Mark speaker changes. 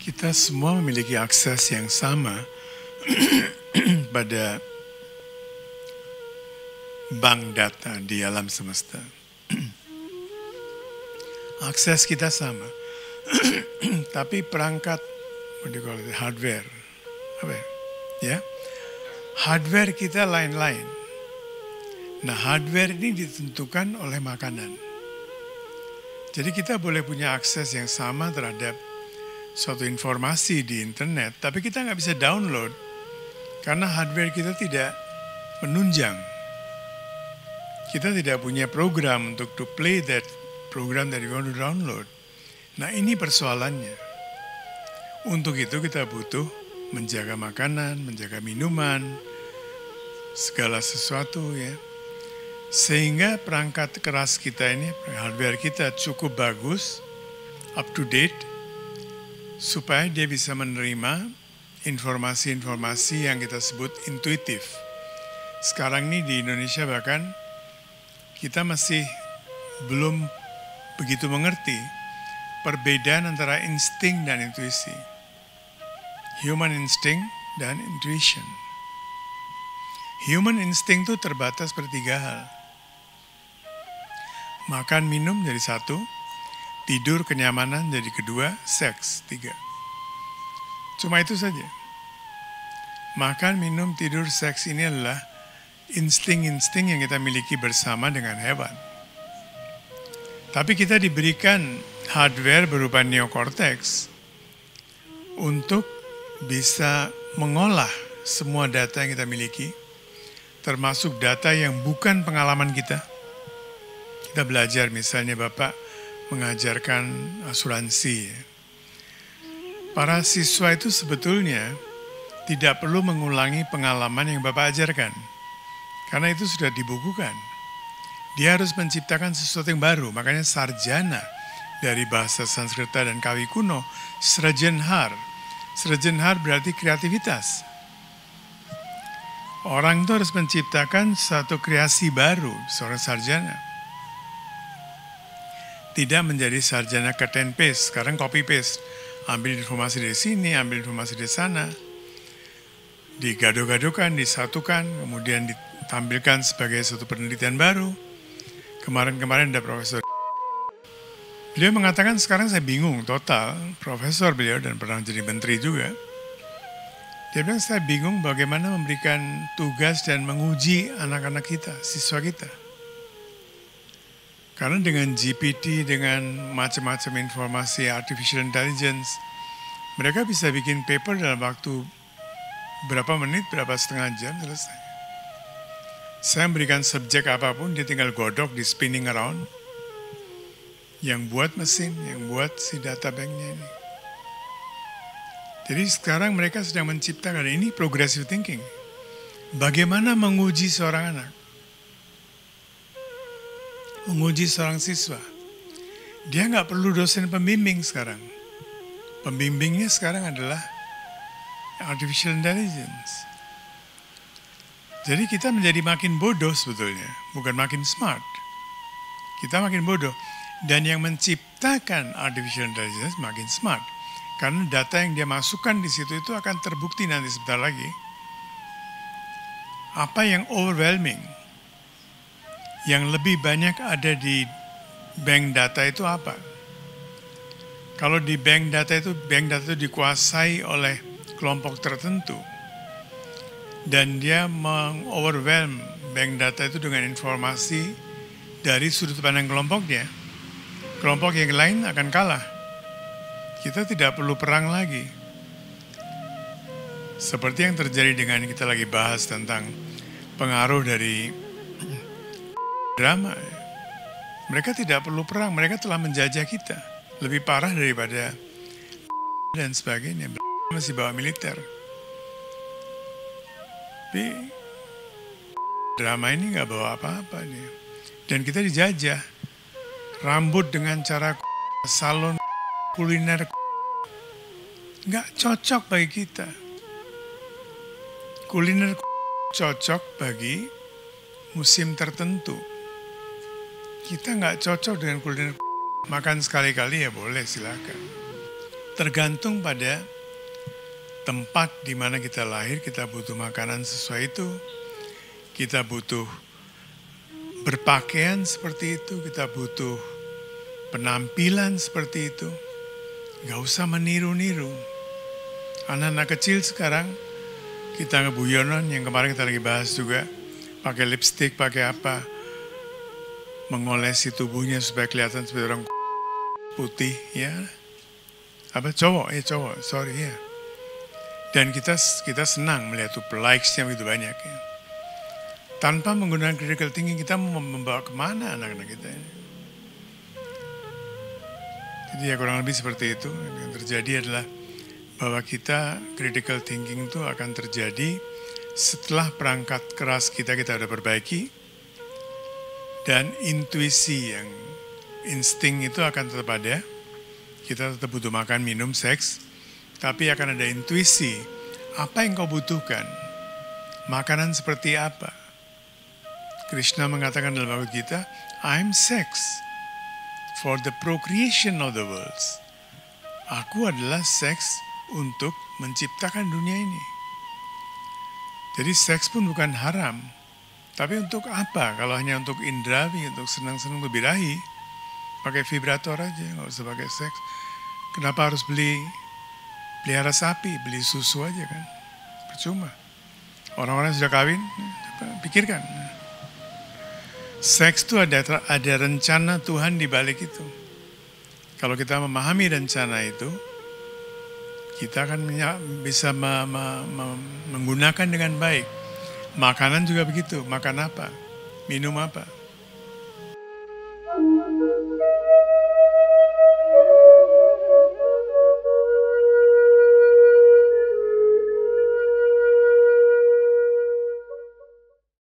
Speaker 1: Kita semua memiliki akses yang sama pada bank data di alam semesta. Akses kita sama, tapi perangkat, hardware, hardware kita lain-lain. Nah, hardware ini ditentukan oleh makanan. Jadi kita boleh punya akses yang sama terhadap suatu informasi di internet, tapi kita nggak bisa download karena hardware kita tidak menunjang. Kita tidak punya program untuk to play that program that you want to download. Nah, ini persoalannya. Untuk itu kita butuh menjaga makanan, menjaga minuman, segala sesuatu ya. Sehingga perangkat keras kita ini, hardware kita cukup bagus, up to date, supaya dia bisa menerima informasi-informasi yang kita sebut intuitif. Sekarang ini di Indonesia bahkan kita masih belum begitu mengerti perbedaan antara insting dan intuisi. Human instinct dan intuition. Human instinct itu terbatas pada 3 hal. Makan, minum jadi 1, tidur, kenyamanan jadi 2, seks 3. Cuma itu saja. Makan, minum, tidur, seks ini adalah insting-insting yang kita miliki bersama dengan hewan. Tapi kita diberikan hardware berupa neokortex untuk bisa mengolah semua data yang kita miliki, termasuk data yang bukan pengalaman kita. Kita belajar misalnya Bapak mengajarkan asuransi. Para siswa itu sebetulnya tidak perlu mengulangi pengalaman yang Bapak ajarkan. Karena itu sudah dibukukan. Dia harus menciptakan sesuatu yang baru. Makanya sarjana dari bahasa Sanskerta dan Kawi kuno, srajanhar. Srajanhar berarti kreativitas. Orang itu harus menciptakan satu kreasi baru, seorang sarjana. Tidak menjadi sarjana cut and paste, sekarang copy paste. Ambil informasi dari sini, ambil informasi dari sana. Digado-gadokan, disatukan, kemudian ditampilkan sebagai suatu penelitian baru. Kemarin-kemarin ada profesor. Beliau mengatakan sekarang saya bingung total, profesor beliau dan pernah jadi menteri juga. Dia bilang saya bingung bagaimana memberikan tugas dan menguji anak-anak kita, siswa kita. Karena dengan GPT, dengan macam-macam informasi artificial intelligence, mereka bisa bikin paper dalam waktu berapa menit, berapa setengah jam selesai. Saya memberikan subjek apapun, dia tinggal godok di spinning around. Yang buat mesin, yang buat si data banknya ini. Jadi sekarang mereka sedang menciptakan, ini progressive thinking. Bagaimana menguji seorang anak? Menguji seorang siswa. Dia nggak perlu dosen pembimbing sekarang. Pembimbingnya sekarang adalah artificial intelligence. Jadi kita menjadi makin bodoh sebetulnya, bukan makin smart. Kita makin bodoh. Dan yang menciptakan artificial intelligence makin smart. Karena data yang dia masukkan di situ itu akan terbukti nanti sebentar lagi. Apa yang overwhelming, yang lebih banyak ada di bank data itu apa? Kalau di bank data itu dikuasai oleh kelompok tertentu. Dan dia mengoverwhelm bank data itu dengan informasi dari sudut pandang kelompoknya. Kelompok yang lain akan kalah. Kita tidak perlu perang lagi. Seperti yang terjadi dengan kita lagi bahas tentang pengaruh dari drama. Mereka tidak perlu perang, mereka telah menjajah kita. Lebih parah daripada dan sebagainya. Masih bawa militer. Tapi drama ini gak bawa apa-apa dia. Dan kita dijajah. Rambut dengan cara salon kuliner gak cocok bagi kita. Kuliner cocok bagi musim tertentu. Kita nggak cocok dengan kuliner. Makan sekali-kali ya boleh, silakan. tergantung pada tempat di mana kita lahir, kita butuh makanan sesuai itu. Kita butuh berpakaian seperti itu, kita butuh penampilan seperti itu. Gak usah meniru-niru. Anak-anak kecil sekarang, kita ngebuyonan yang kemarin kita lagi bahas juga, pakai lipstick, pakai apa, mengolesi tubuhnya supaya kelihatan seperti orang putih, ya. Apa cowok, sorry ya. Dan kita senang melihat tuh likes-nya begitu banyak ya. Tanpa menggunakan critical thinking, kita membawa kemana anak-anak kita ini? Jadi ya kurang lebih seperti itu. Yang terjadi adalah bahwa kita critical thinking itu akan terjadi setelah perangkat keras kita udah perbaiki, dan intuisi yang insting itu akan tetap ada. Kita tetap butuh makan, minum, seks, tapi akan ada intuisi. Apa yang kau butuhkan? Makanan seperti apa? Krishna mengatakan dalam Bhagavad Gita, I'm sex for the procreation of the worlds. Aku adalah seks untuk menciptakan dunia ini. Jadi seks pun bukan haram. Tapi untuk apa? Kalau hanya untuk indrawi, untuk senang-senang, untuk birahi, pakai vibrator aja, nggak usah pakai seks. Kenapa harus pelihara sapi, beli susu aja kan? Percuma. Orang-orang yang sudah kawin, pikirkan. Seks itu ada rencana Tuhan di balik itu. Kalau kita memahami rencana itu, kita akan bisa menggunakan dengan baik. Makanan juga begitu. Makan apa? Minum apa?